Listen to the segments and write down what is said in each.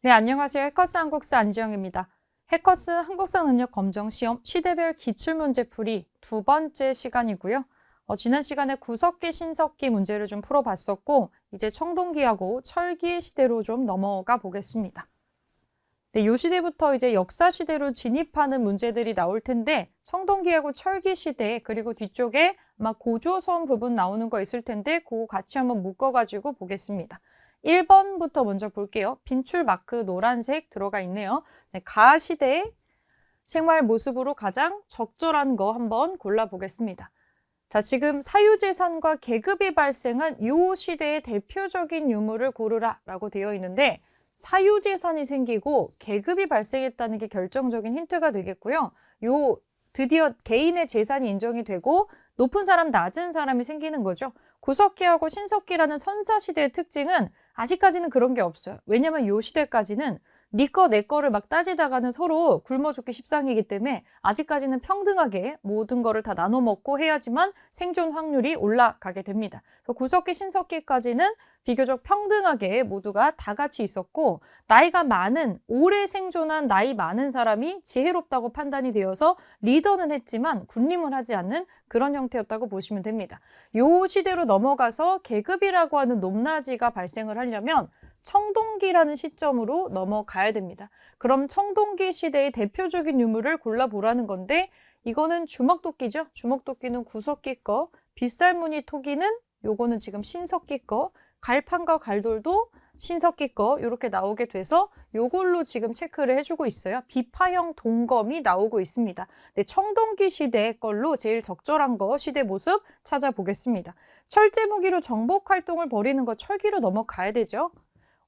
네, 안녕하세요. 해커스 한국사 안지영입니다. 해커스 한국사 능력 검정 시험 시대별 기출문제풀이 두 번째 시간이고요. 지난 시간에 구석기, 신석기 문제를 좀 풀어봤었고 이제 청동기하고 철기 시대로 좀 넘어가 보겠습니다. 네, 이 시대부터 이제 역사 시대로 진입하는 문제들이 나올 텐데 청동기하고 철기 시대 그리고 뒤쪽에 아마 고조선 부분 나오는 거 있을 텐데 그거 같이 한번 묶어가지고 보겠습니다. 1번부터 먼저 볼게요. 빈출 마크 노란색 들어가 있네요. 네, 가시대의 생활 모습으로 가장 적절한 거 한번 골라보겠습니다. 자, 지금 사유재산과 계급이 발생한 이 시대의 대표적인 유물을 고르라 라고 되어 있는데 사유재산이 생기고 계급이 발생했다는 게 결정적인 힌트가 되겠고요. 드디어 개인의 재산이 인정이 되고 높은 사람, 낮은 사람이 생기는 거죠. 구석기하고 신석기라는 선사시대의 특징은 아직까지는 그런 게 없어요. 왜냐면 이 시대까지는 네 거, 내 거를 막 따지다가는 서로 굶어 죽기 십상이기 때문에 아직까지는 평등하게 모든 거를 다 나눠 먹고 해야지만 생존 확률이 올라가게 됩니다. 구석기, 신석기까지는 비교적 평등하게 모두가 다 같이 있었고 나이가 많은, 오래 생존한 나이 많은 사람이 지혜롭다고 판단이 되어서 리더는 했지만 군림을 하지 않는 그런 형태였다고 보시면 됩니다. 이 시대로 넘어가서 계급이라고 하는 높낮이가 발생을 하려면 청동기라는 시점으로 넘어가야 됩니다. 그럼 청동기 시대의 대표적인 유물을 골라보라는 건데 이거는 주먹도끼죠. 주먹도끼는 구석기 거, 빗살무늬 토기는 요거는 지금 신석기 거, 갈판과 갈돌도 신석기 거 이렇게 나오게 돼서 요걸로 지금 체크를 해주고 있어요. 비파형 동검이 나오고 있습니다. 네, 청동기 시대 걸로 제일 적절한 거 시대 모습 찾아보겠습니다. 철제 무기로 정복 활동을 벌이는 거 철기로 넘어가야 되죠.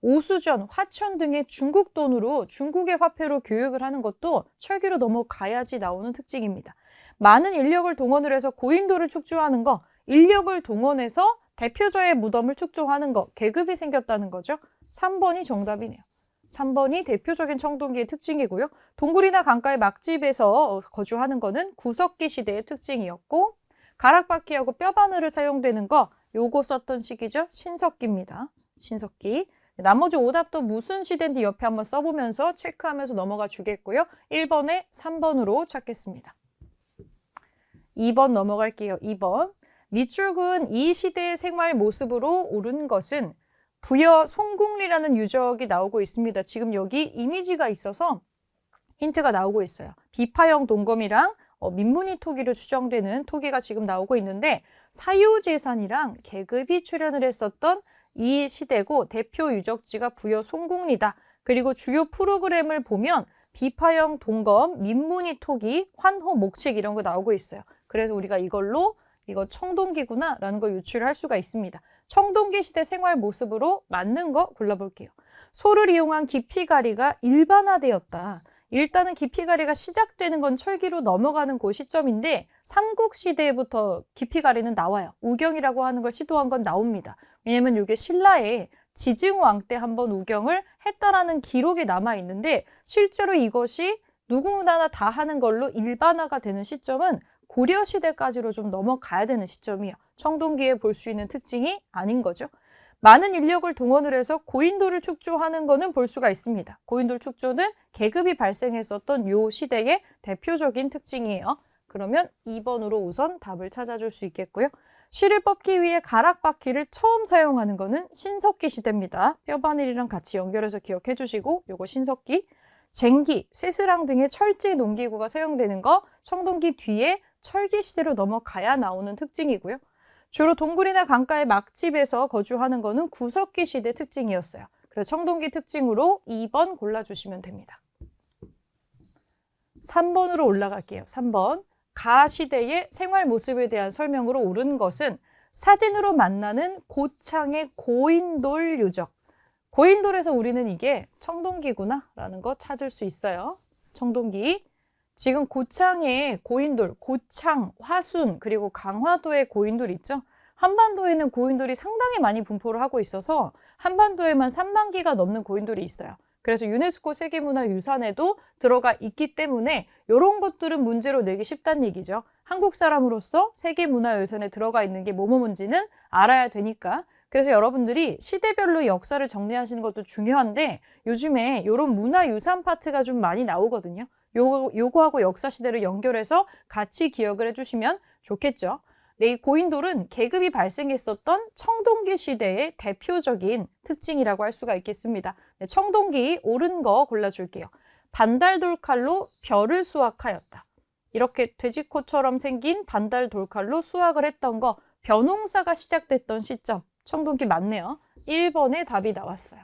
오수전, 화천 등의 중국 돈으로 중국의 화폐로 교육을 하는 것도 철기로 넘어가야지 나오는 특징입니다. 많은 인력을 동원을 해서 고인돌을 축조하는 거, 인력을 동원해서 대표자의 무덤을 축조하는 거, 계급이 생겼다는 거죠. 3번이 정답이네요. 3번이 대표적인 청동기의 특징이고요. 동굴이나 강가의 막집에서 거주하는 거는 구석기 시대의 특징이었고 가락바퀴하고 뼈바늘을 사용되는 거, 요거 썼던 시기죠. 신석기입니다. 신석기. 나머지 오답도 무슨 시대인지 옆에 한번 써보면서 체크하면서 넘어가 주겠고요. 1번에 3번으로 찾겠습니다. 2번 넘어갈게요. 2번. 밑줄근 이 시대의 생활 모습으로 오른 것은 부여 송궁리라는 유적이 나오고 있습니다. 지금 여기 이미지가 있어서 힌트가 나오고 있어요. 비파형 동검이랑 민무늬 토기로 추정되는 토기가 지금 나오고 있는데 사유재산이랑 계급이 출연을 했었던 이 시대고 대표 유적지가 부여 송궁리다. 그리고 주요 프로그램을 보면 비파형 동검, 민무늬 토기, 환호, 목책 이런 거 나오고 있어요. 그래서 우리가 이걸로 이거 청동기구나 라는 거 유추를 할 수가 있습니다. 청동기 시대 생활 모습으로 맞는 거 골라볼게요. 소를 이용한 기피가리가 일반화되었다. 일단은 기피가리가 시작되는 건 철기로 넘어가는 그 시점인데 삼국시대부터 기피가리는 나와요. 우경이라고 하는 걸 시도한 건 나옵니다. 왜냐면 이게 신라의 지증왕 때 한번 우경을 했다라는 기록이 남아있는데 실제로 이것이 누구나 다 하는 걸로 일반화가 되는 시점은 고려시대까지로 좀 넘어가야 되는 시점이에요. 청동기에 볼 수 있는 특징이 아닌 거죠. 많은 인력을 동원을 해서 고인돌을 축조하는 거는 볼 수가 있습니다. 고인돌 축조는 계급이 발생했었던 요 시대의 대표적인 특징이에요. 그러면 2번으로 우선 답을 찾아줄 수 있겠고요. 실을 뽑기 위해 가락바퀴를 처음 사용하는 거는 신석기 시대입니다. 뼈바늘이랑 같이 연결해서 기억해 주시고 요거 신석기. 쟁기, 쇠스랑 등의 철제 농기구가 사용되는 거 청동기 뒤에 철기 시대로 넘어가야 나오는 특징이고요. 주로 동굴이나 강가의 막집에서 거주하는 거는 구석기 시대 특징이었어요. 그래서 청동기 특징으로 2번 골라주시면 됩니다. 3번으로 올라갈게요. 3번. 가시대의 생활 모습에 대한 설명으로 옳은 것은 사진으로 만나는 고창의 고인돌 유적. 고인돌에서 우리는 이게 청동기구나 라는 거 찾을 수 있어요. 청동기. 지금 고창의 고인돌, 고창, 화순, 그리고 강화도의 고인돌 있죠? 한반도에는 고인돌이 상당히 많이 분포를 하고 있어서 한반도에만 3만 개가 넘는 고인돌이 있어요. 그래서 유네스코 세계문화유산에도 들어가 있기 때문에 이런 것들은 문제로 내기 쉽다는 얘기죠. 한국 사람으로서 세계문화유산에 들어가 있는 게 뭐뭐뭔지는 알아야 되니까 그래서 여러분들이 시대별로 역사를 정리하시는 것도 중요한데 요즘에 이런 문화유산 파트가 좀 많이 나오거든요. 요거하고 역사 시대를 연결해서 같이 기억을 해주시면 좋겠죠. 네, 이 고인돌은 계급이 발생했었던 청동기 시대의 대표적인 특징이라고 할 수가 있겠습니다. 네, 청동기 옳은 거 골라줄게요. 반달돌칼로 벼를 수확하였다. 이렇게 돼지코처럼 생긴 반달돌칼로 수확을 했던 거, 벼농사가 시작됐던 시점, 청동기 맞네요. 1번의 답이 나왔어요.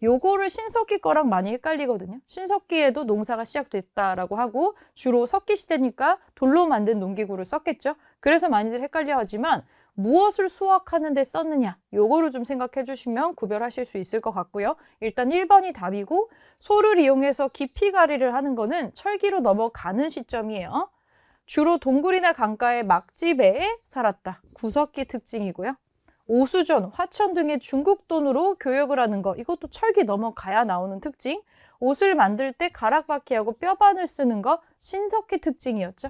요거를 신석기 거랑 많이 헷갈리거든요. 신석기에도 농사가 시작됐다라고 하고 주로 석기 시대니까 돌로 만든 농기구를 썼겠죠. 그래서 많이들 헷갈려 하지만 무엇을 수확하는 데 썼느냐 요거를 좀 생각해 주시면 구별하실 수 있을 것 같고요. 일단 1번이 답이고 소를 이용해서 깊이가리를 하는 거는 철기로 넘어가는 시점이에요. 주로 동굴이나 강가의 막집에 살았다. 구석기 특징이고요. 오수전, 화천 등의 중국 돈으로 교역을 하는 거 이것도 철기 넘어가야 나오는 특징. 옷을 만들 때 가락바퀴하고 뼈반을 쓰는 거 신석기 특징이었죠.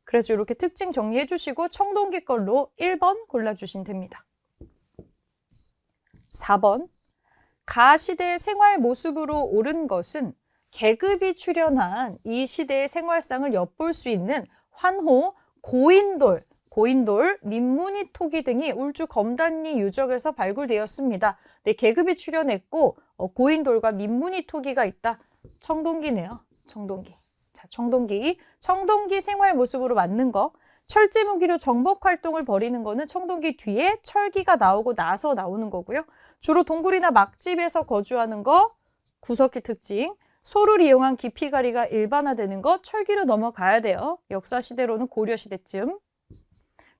그래서 이렇게 특징 정리해 주시고 청동기 걸로 1번 골라주시면 됩니다. 4번 가 시대의 생활 모습으로 옳은 것은 계급이 출현한 이 시대의 생활상을 엿볼 수 있는 환호, 고인돌, 민무늬 토기 등이 울주 검단리 유적에서 발굴되었습니다. 네, 계급이 출현했고 고인돌과 민무늬 토기가 있다. 청동기네요. 청동기. 자, 청동기 생활 모습으로 맞는 거. 철제 무기로 정복 활동을 벌이는 거는 청동기 뒤에 철기가 나오고 나서 나오는 거고요. 주로 동굴이나 막집에서 거주하는 거 구석기 특징. 소를 이용한 깊이가리가 일반화되는 거 철기로 넘어가야 돼요. 역사시대로는 고려시대쯤.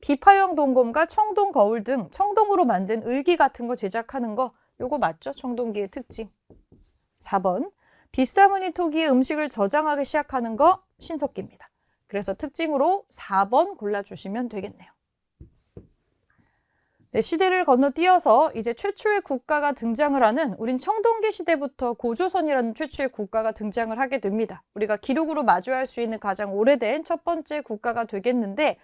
비파형 동검과 청동 거울 등 청동으로 만든 의기 같은 거 제작하는 거 요거 맞죠? 청동기의 특징. 4번 빗사무늬 토기의 음식을 저장하기 시작하는 거 신석기입니다. 그래서 특징으로 4번 골라주시면 되겠네요. 네, 시대를 건너뛰어서 이제 최초의 국가가 등장을 하는 우린 청동기 시대부터 고조선이라는 최초의 국가가 등장을 하게 됩니다. 우리가 기록으로 마주할 수 있는 가장 오래된 첫 번째 국가가 되겠는데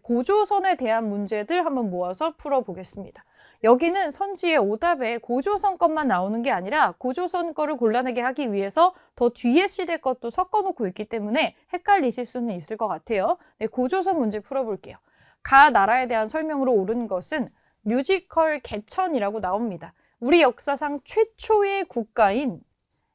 고조선에 대한 문제들 한번 모아서 풀어보겠습니다. 여기는 선지의 오답에 고조선 것만 나오는 게 아니라 고조선 거를 골라내게 하기 위해서 더 뒤에 시대 것도 섞어놓고 있기 때문에 헷갈리실 수는 있을 것 같아요. 네, 고조선 문제 풀어볼게요. 가 나라에 대한 설명으로 옳은 것은 뮤지컬 개천이라고 나옵니다. 우리 역사상 최초의 국가인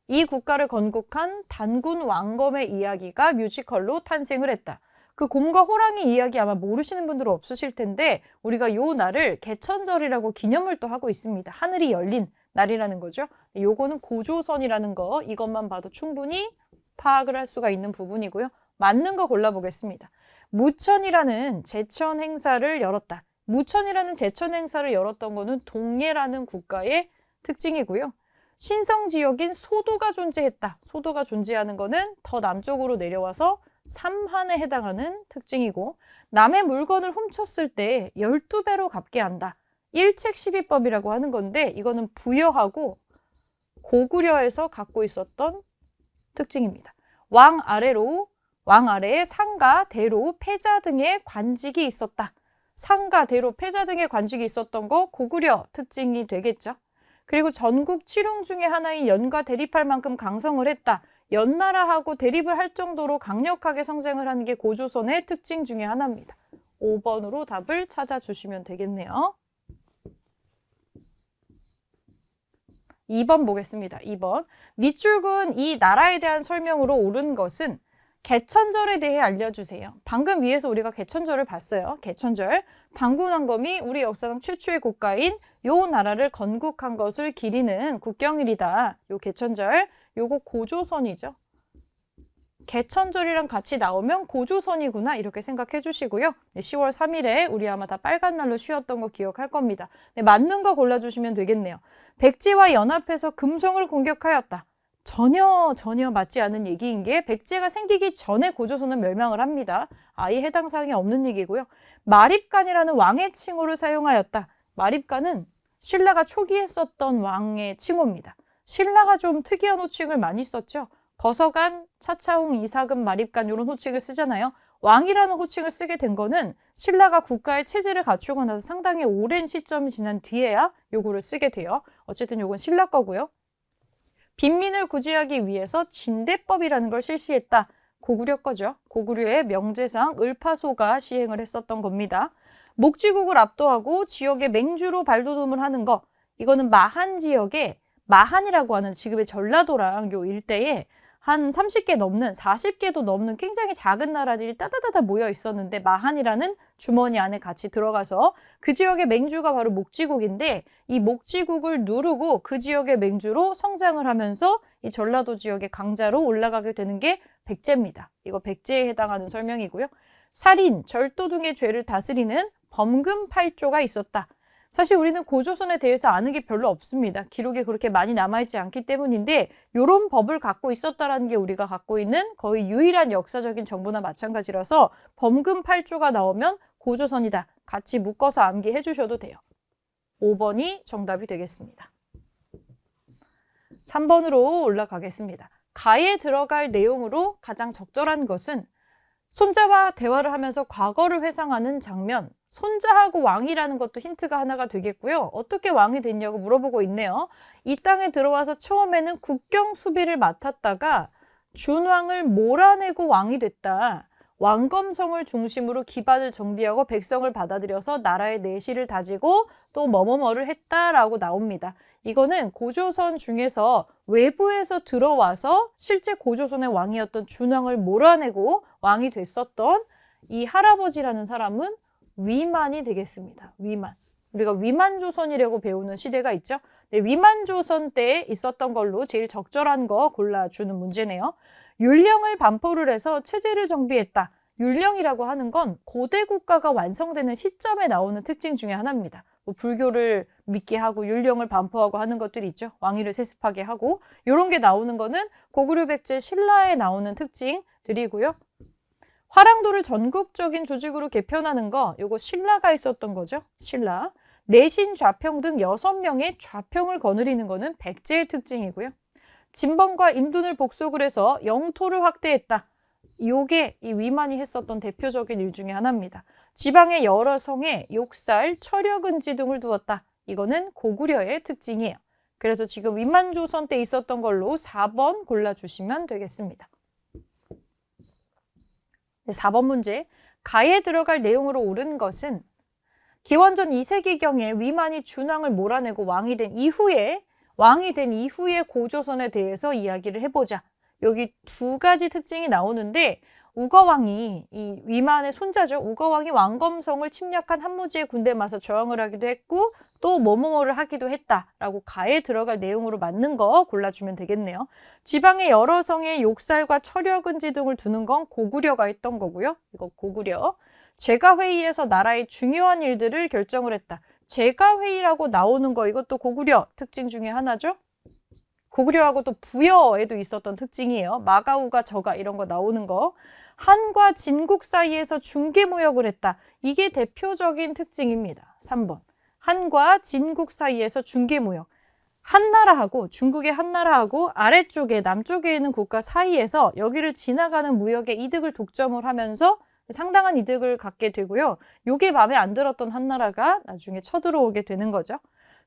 이 국가를 건국한 단군 왕검의 이야기가 뮤지컬로 탄생을 했다. 그 곰과 호랑이 이야기 아마 모르시는 분들은 없으실 텐데 우리가 요 날을 개천절이라고 기념을 또 하고 있습니다. 하늘이 열린 날이라는 거죠. 요거는 고조선이라는 거 이것만 봐도 충분히 파악을 할 수가 있는 부분이고요. 맞는 거 골라보겠습니다. 무천이라는 제천 행사를 열었다. 무천이라는 제천 행사를 열었던 거는 동예라는 국가의 특징이고요. 신성 지역인 소도가 존재했다. 소도가 존재하는 거는 더 남쪽으로 내려와서 삼한에 해당하는 특징이고 남의 물건을 훔쳤을 때 12배로 갚게 한다. 일책시비법이라고 하는 건데 이거는 부여하고 고구려에서 갖고 있었던 특징입니다. 왕 아래에 상가, 대로, 패자 등의 관직이 있었다. 상가, 대로, 패자 등의 관직이 있었던 거 고구려 특징이 되겠죠. 그리고 전국 칠흥 중에 하나인 연과 대립할 만큼 강성을 했다. 연나라하고 대립을 할 정도로 강력하게 성장을 하는 게 고조선의 특징 중에 하나입니다. 5번으로 답을 찾아주시면 되겠네요. 2번 보겠습니다. 2번. 밑줄근 이 나라에 대한 설명으로 옳은 것은 개천절에 대해 알려주세요. 방금 위에서 우리가 개천절을 봤어요. 개천절. 단군 왕검이 우리 역사상 최초의 국가인 요 나라를 건국한 것을 기리는 국경일이다. 요 개천절. 요거 고조선이죠. 개천절이랑 같이 나오면 고조선이구나 이렇게 생각해 주시고요. 10월 3일에 우리 아마 다 빨간 날로 쉬었던 거 기억할 겁니다. 네, 맞는 거 골라주시면 되겠네요. 백제와 연합해서 금성을 공격하였다. 전혀 맞지 않은 얘기인 게 백제가 생기기 전에 고조선은 멸망을 합니다. 아예 해당 사항이 없는 얘기고요. 마립간이라는 왕의 칭호를 사용하였다. 마립간은 신라가 초기에 썼던 왕의 칭호입니다. 신라가 좀 특이한 호칭을 많이 썼죠. 거서간, 차차웅, 이사금, 마립간 이런 호칭을 쓰잖아요. 왕이라는 호칭을 쓰게 된 거는 신라가 국가의 체제를 갖추고 나서 상당히 오랜 시점이 지난 뒤에야 요거를 쓰게 돼요. 어쨌든 요건 신라 거고요. 빈민을 구제하기 위해서 진대법이라는 걸 실시했다. 고구려 거죠. 고구려의 명제상 을파소가 시행을 했었던 겁니다. 목지국을 압도하고 지역의 맹주로 발돋움을 하는 거. 이거는 마한 지역에 마한이라고 하는 지금의 전라도랑 요 일대에 한 30개 넘는 40개도 넘는 굉장히 작은 나라들이 따다다다 모여 있었는데 마한이라는 주머니 안에 같이 들어가서 그 지역의 맹주가 바로 목지국인데 이 목지국을 누르고 그 지역의 맹주로 성장을 하면서 이 전라도 지역의 강자로 올라가게 되는 게 백제입니다. 이거 백제에 해당하는 설명이고요. 살인, 절도 등의 죄를 다스리는 범금 8조가 있었다. 사실 우리는 고조선에 대해서 아는 게 별로 없습니다. 기록이 그렇게 많이 남아있지 않기 때문인데 이런 법을 갖고 있었다는 게 우리가 갖고 있는 거의 유일한 역사적인 정보나 마찬가지라서 범금 8조가 나오면 고조선이다. 같이 묶어서 암기해 주셔도 돼요. 5번이 정답이 되겠습니다. 3번으로 올라가겠습니다. 가에 들어갈 내용으로 가장 적절한 것은 손자와 대화를 하면서 과거를 회상하는 장면. 손자하고 왕이라는 것도 힌트가 하나가 되겠고요. 어떻게 왕이 됐냐고 물어보고 있네요. 이 땅에 들어와서 처음에는 국경 수비를 맡았다가 준왕을 몰아내고 왕이 됐다. 왕검성을 중심으로 기반을 정비하고 백성을 받아들여서 나라의 내실을 다지고 또 뭐뭐뭐를 했다라고 나옵니다. 이거는 고조선 중에서 외부에서 들어와서 실제 고조선의 왕이었던 준왕을 몰아내고 왕이 됐었던 이 할아버지라는 사람은 위만이 되겠습니다. 위만. 우리가 위만조선이라고 배우는 시대가 있죠. 네, 위만조선 때 있었던 걸로 제일 적절한 거 골라주는 문제네요. 율령을 반포를 해서 체제를 정비했다. 율령이라고 하는 건 고대 국가가 완성되는 시점에 나오는 특징 중에 하나입니다. 뭐 불교를 믿게 하고 율령을 반포하고 하는 것들이 있죠. 왕위를 세습하게 하고 이런 게 나오는 거는 고구려 백제 신라에 나오는 특징들이고요. 화랑도를 전국적인 조직으로 개편하는 거 요거 신라가 있었던 거죠. 신라. 내신 좌평 등 6명의 좌평을 거느리는 거는 백제의 특징이고요. 진범과 임둔을 복속을 해서 영토를 확대했다. 요게 이 위만이 했었던 대표적인 일 중에 하나입니다. 지방의 여러 성에 욕살, 철역은지 등을 두었다. 이거는 고구려의 특징이에요. 그래서 지금 위만조선 때 있었던 걸로 4번 골라주시면 되겠습니다. 네, 4번 문제. 가에 들어갈 내용으로 옳은 것은 기원전 2세기경에 위만이 준왕을 몰아내고 왕이 된 이후에 고조선에 대해서 이야기를 해보자. 여기 두 가지 특징이 나오는데 우거왕이 이 위만의 손자죠. 우거왕이 왕검성을 침략한 한무지의 군대에 맞서 저항을 하기도 했고 또 뭐뭐뭐를 하기도 했다라고 가에 들어갈 내용으로 맞는 거 골라주면 되겠네요. 지방의 여러 성에 욕살과 철역은지 등을 두는 건 고구려가 했던 거고요. 이거 고구려. 제가회의에서 나라의 중요한 일들을 결정을 했다. 제가회의라고 나오는 거 이것도 고구려 특징 중에 하나죠. 고구려하고 또 부여에도 있었던 특징이에요. 마가우가 저가 이런 거 나오는 거. 한과 진국 사이에서 중개무역을 했다. 이게 대표적인 특징입니다. 3번. 한과 진국 사이에서 중개무역. 한나라하고 중국의 한나라하고 아래쪽에 남쪽에 있는 국가 사이에서 여기를 지나가는 무역의 이득을 독점을 하면서 상당한 이득을 갖게 되고요. 요게 마음에 안 들었던 한나라가 나중에 쳐들어오게 되는 거죠.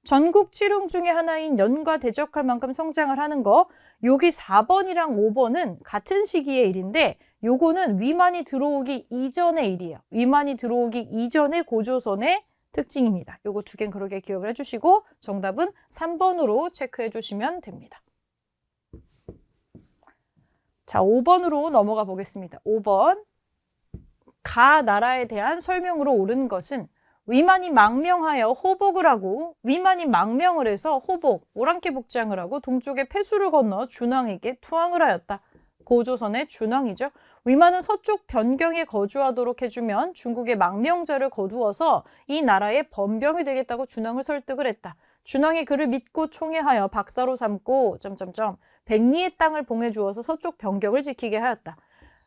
전국 칠흥 중에 하나인 연과 대적할 만큼 성장을 하는 거. 여기 4번이랑 5번은 같은 시기의 일인데 요거는 위만이 들어오기 이전의 일이에요. 위만이 들어오기 이전의 고조선의 특징입니다. 요거 두 개는 그렇게 기억을 해주시고 정답은 3번으로 체크해 주시면 됩니다. 자, 5번으로 넘어가 보겠습니다. 5번. 가 나라에 대한 설명으로 옳은 것은 위만이 망명하여 호복을 하고 위만이 망명을 해서 호복, 오랑캐 복장을 하고 동쪽에 폐수를 건너 준왕에게 투항을 하였다. 고조선의 준왕이죠. 위만은 서쪽 변경에 거주하도록 해주면 중국의 망명자를 거두어서 이 나라의 범병이 되겠다고 준왕을 설득을 했다. 준왕이 그를 믿고 총애하여 박사로 삼고 백리의 땅을 봉해주어서 서쪽 변경을 지키게 하였다.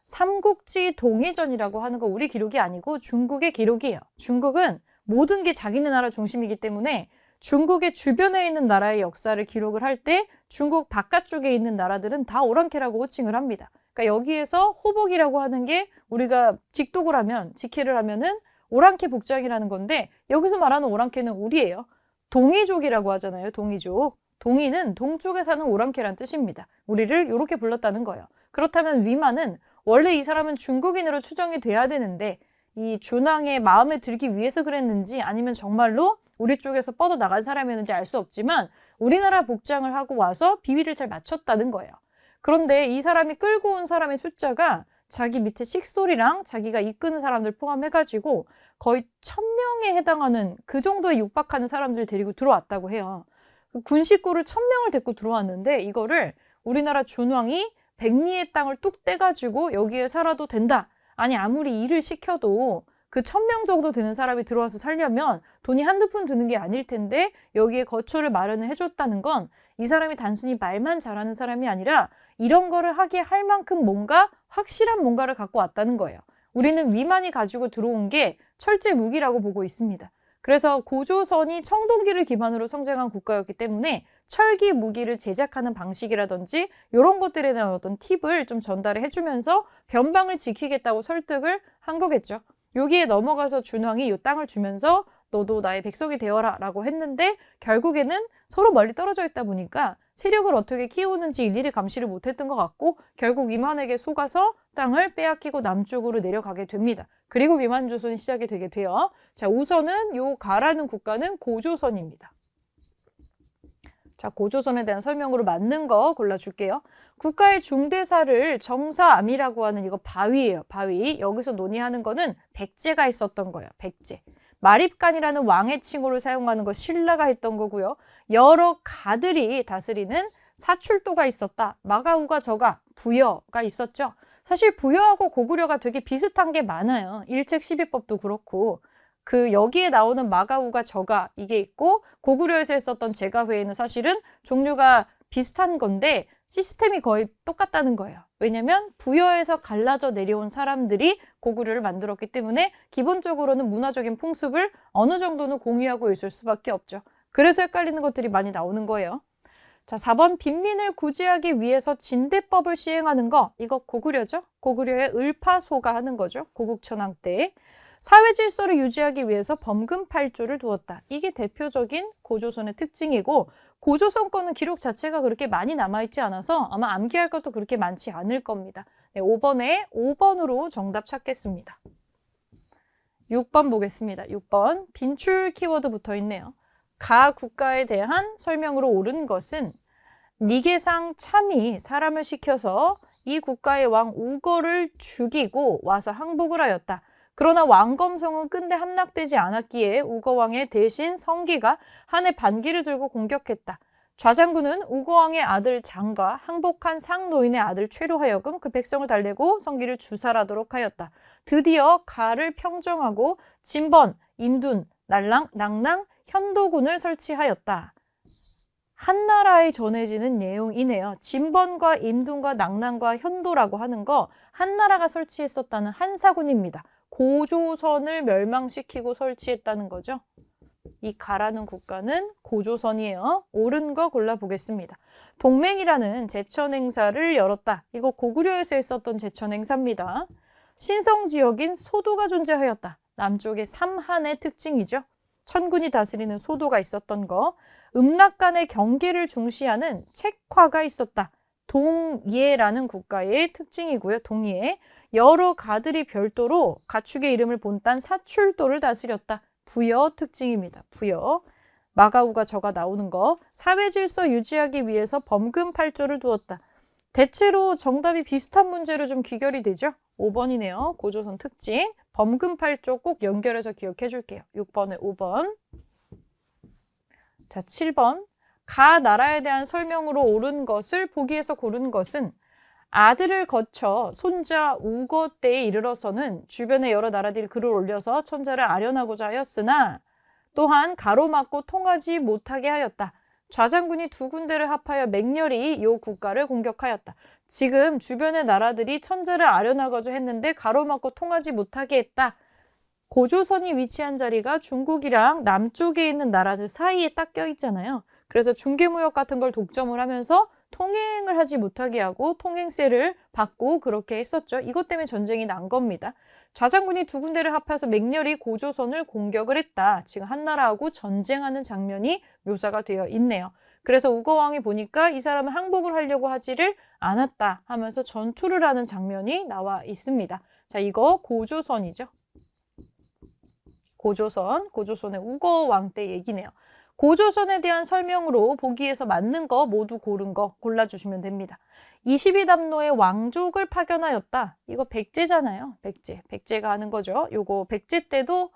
삼국지 동해전이라고 하는 거 우리 기록이 아니고 중국의 기록이에요. 중국은 모든 게 자기네 나라 중심이기 때문에 중국의 주변에 있는 나라의 역사를 기록을 할 때 중국 바깥쪽에 있는 나라들은 다 오랑캐라고 호칭을 합니다. 그러니까 여기에서 호복이라고 하는 게 우리가 직독을 하면, 직해를 하면은 오랑캐 복장이라는 건데 여기서 말하는 오랑캐는 우리예요. 동이족이라고 하잖아요. 동이족. 동이는 동쪽에 사는 오랑캐란 뜻입니다. 우리를 이렇게 불렀다는 거예요. 그렇다면 위만은 원래 이 사람은 중국인으로 추정이 돼야 되는데 이 준왕의 마음에 들기 위해서 그랬는지 아니면 정말로 우리 쪽에서 뻗어나간 사람이었는지 알 수 없지만 우리나라 복장을 하고 와서 비위를 잘 맞췄다는 거예요. 그런데 이 사람이 끌고 온 사람의 숫자가 자기 밑에 식솔이랑 자기가 이끄는 사람들 포함해가지고 거의 1000명에 해당하는 그 정도에 육박하는 사람들 데리고 들어왔다고 해요. 군 식구를 1000명을 데리고 들어왔는데 이거를 우리나라 준왕이 백리의 땅을 뚝 떼가지고 여기에 살아도 된다. 아니 아무리 일을 시켜도 그 1000명 정도 되는 사람이 들어와서 살려면 돈이 한두 푼 드는 게 아닐 텐데 여기에 거처를 마련을 해줬다는 건 이 사람이 단순히 말만 잘하는 사람이 아니라 이런 거를 하게 할 만큼 뭔가 확실한 뭔가를 갖고 왔다는 거예요. 우리는 위만이 가지고 들어온 게 철제 무기라고 보고 있습니다. 그래서 고조선이 청동기를 기반으로 성장한 국가였기 때문에 철기 무기를 제작하는 방식이라든지 이런 것들에 대한 어떤 팁을 좀 전달을 해주면서 변방을 지키겠다고 설득을 한 거겠죠. 여기에 넘어가서 준왕이 이 땅을 주면서 너도 나의 백성이 되어라 라고 했는데 결국에는 서로 멀리 떨어져 있다 보니까 세력을 어떻게 키우는지 일일이 감시를 못했던 것 같고 결국 위만에게 속아서 땅을 빼앗기고 남쪽으로 내려가게 됩니다. 그리고 위만조선이 시작이 되게 돼요. 자, 우선은 요 가라는 국가는 고조선입니다. 자, 고조선에 대한 설명으로 맞는 거 골라줄게요. 국가의 중대사를 정사암이라고 하는 이거 바위예요. 바위. 여기서 논의하는 거는 백제가 있었던 거예요. 백제. 마립간이라는 왕의 칭호를 사용하는 거 신라가 했던 거고요. 여러 가들이 다스리는 사출도가 있었다. 마가우가 저가 부여가 있었죠. 사실 부여하고 고구려가 되게 비슷한 게 많아요. 일책시비법도 그렇고 여기에 나오는 마가우가 저가 이게 있고 고구려에서 했었던 제가회에는 사실은 종류가 비슷한 건데 시스템이 거의 똑같다는 거예요. 왜냐면 부여에서 갈라져 내려온 사람들이 고구려를 만들었기 때문에 기본적으로는 문화적인 풍습을 어느 정도는 공유하고 있을 수밖에 없죠. 그래서 헷갈리는 것들이 많이 나오는 거예요. 자, 4번 빈민을 구제하기 위해서 진대법을 시행하는 거 이거 고구려죠. 고구려의 을파소가 하는 거죠. 고국천왕 때. 사회 질서를 유지하기 위해서 범금 8조를 두었다. 이게 대표적인 고조선의 특징이고 고조선 거는 기록 자체가 그렇게 많이 남아있지 않아서 아마 암기할 것도 그렇게 많지 않을 겁니다. 네, 5번으로 정답 찾겠습니다. 6번 보겠습니다. 6번 빈출 키워드 붙어 있네요. 가 국가에 대한 설명으로 옳은 것은 니계상 참이 사람을 시켜서 이 국가의 왕 우거를 죽이고 와서 항복을 하였다. 그러나 왕검성은 끝내 함락되지 않았기에 우거왕의 대신 성기가 한해 반기를 들고 공격했다. 좌장군은 우거왕의 아들 장과 항복한 상노인의 아들 최로 하여금 그 백성을 달래고 성기를 주살하도록 하였다. 드디어 가를 평정하고 진번, 임둔, 날랑, 낭랑, 현도군을 설치하였다. 한나라에 전해지는 내용이네요. 진번과 임둔과 낭랑과 현도라고 하는 거 한나라가 설치했었다는 한사군입니다. 고조선을 멸망시키고 설치했다는 거죠. 이 가라는 국가는 고조선이에요. 옳은 거 골라보겠습니다. 동맹이라는 제천 행사를 열었다. 이거 고구려에서 했었던 제천 행사입니다. 신성 지역인 소도가 존재하였다. 남쪽의 삼한의 특징이죠. 천군이 다스리는 소도가 있었던 거. 음락 간의 경계를 중시하는 책화가 있었다. 동예라는 국가의 특징이고요. 동예. 여러 가들이 별도로 가축의 이름을 본딴 사출도를 다스렸다. 부여 특징입니다. 부여. 마가우가 저가 나오는 거. 사회 질서 유지하기 위해서 범금 8조를 두었다. 대체로 정답이 비슷한 문제로 좀 귀결이 되죠. 5번이네요. 고조선 특징. 범금 8조 꼭 연결해서 기억해 줄게요. 6번에 5번. 자, 7번. 가 나라에 대한 설명으로 옳은 것을 보기에서 고른 것은 아들을 거쳐 손자 우거 때에 이르러서는 주변의 여러 나라들이 글을 올려서 천자를 아련하고자 하였으나 또한 가로막고 통하지 못하게 하였다. 좌장군이 두 군데를 합하여 맹렬히 이 국가를 공격하였다. 지금 주변의 나라들이 천자를 아련하고자 했는데 가로막고 통하지 못하게 했다. 고조선이 위치한 자리가 중국이랑 남쪽에 있는 나라들 사이에 딱 껴있잖아요. 그래서 중개무역 같은 걸 독점을 하면서 통행을 하지 못하게 하고 통행세를 받고 그렇게 했었죠. 이것 때문에 전쟁이 난 겁니다. 좌장군이 두 군대를 합해서 맹렬히 고조선을 공격을 했다. 지금 한나라하고 전쟁하는 장면이 묘사가 되어 있네요. 그래서 우거왕이 보니까 이 사람은 항복을 하려고 하지를 않았다 하면서 전투를 하는 장면이 나와 있습니다. 자, 이거 고조선이죠. 고조선의 우거왕 때 얘기네요. 고조선에 대한 설명으로 보기에서 맞는 거 모두 고른 거 골라주시면 됩니다. 22담로의 왕족을 파견하였다. 이거 백제잖아요. 백제가 하는 거죠. 요거 백제 때도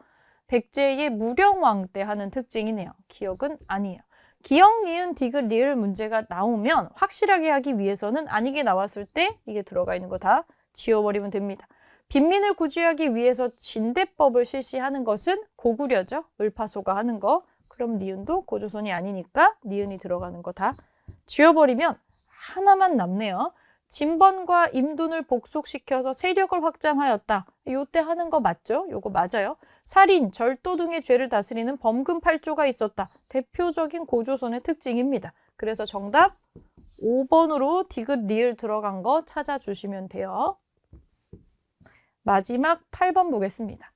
백제의 무령왕 때 하는 특징이네요. 기억은 아니에요. 기역, 니은, 디귿, 리을 문제가 나오면 확실하게 하기 위해서는 아니게 나왔을 때 이게 들어가 있는 거 다 지워버리면 됩니다. 빈민을 구제하기 위해서 진대법을 실시하는 것은 고구려죠. 을파소가 하는 거. 그럼 니은도 고조선이 아니니까 니은이 들어가는 거 다 지워버리면 하나만 남네요. 진번과 임둔을 복속시켜서 세력을 확장하였다. 요때 하는 거 맞죠? 요거 맞아요. 살인, 절도 등의 죄를 다스리는 범금 8조가 있었다. 대표적인 고조선의 특징입니다. 그래서 정답 5번으로 디귿, 리을 들어간 거 찾아주시면 돼요. 마지막 8번 보겠습니다.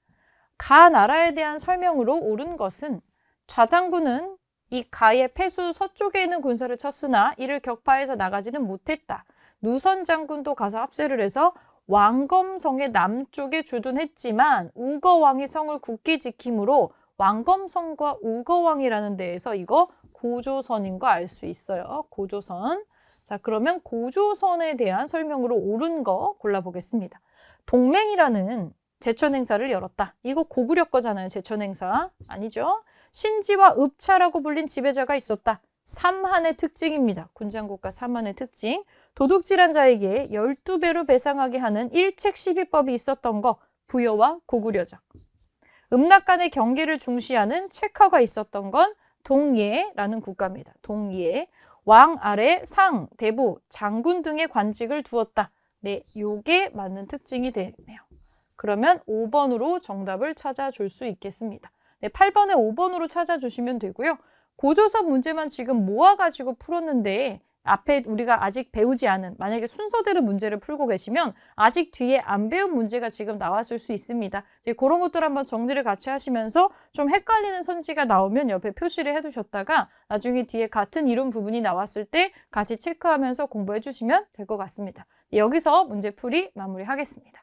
가 나라에 대한 설명으로 옳은 것은 좌장군은 이 가의 폐수 서쪽에 있는 군사를 쳤으나 이를 격파해서 나가지는 못했다. 누선 장군도 가서 합세를 해서 왕검성의 남쪽에 주둔했지만 우거왕이 성을 굳게 지킴으로 왕검성과 우거왕이라는 데에서 이거 고조선인 거 알 수 있어요. 고조선. 자, 그러면 고조선에 대한 설명으로 옳은 거 골라보겠습니다. 동맹이라는 제천행사를 열었다. 이거 고구려 거잖아요. 제천행사. 아니죠? 신지와 읍차라고 불린 지배자가 있었다. 삼한의 특징입니다. 군장국가 삼한의 특징. 도둑질한 자에게 12배로 배상하게 하는 일책시비법이 있었던 거. 부여와 고구려죠. 음락 간의 경계를 중시하는 체커가 있었던 건 동예라는 국가입니다. 동예. 왕 아래 상, 대부, 장군 등의 관직을 두었다. 네, 요게 맞는 특징이 되네요. 그러면 5번으로 정답을 찾아줄 수 있겠습니다. 네, 8번에 5번으로 찾아주시면 되고요. 고조선 문제만 지금 모아가지고 풀었는데 앞에 우리가 아직 배우지 않은, 만약에 순서대로 문제를 풀고 계시면 아직 뒤에 안 배운 문제가 지금 나왔을 수 있습니다. 이제 그런 것들 한번 정리를 같이 하시면서 좀 헷갈리는 선지가 나오면 옆에 표시를 해두셨다가 나중에 뒤에 같은 이론 부분이 나왔을 때 같이 체크하면서 공부해 주시면 될 것 같습니다. 여기서 문제풀이 마무리하겠습니다.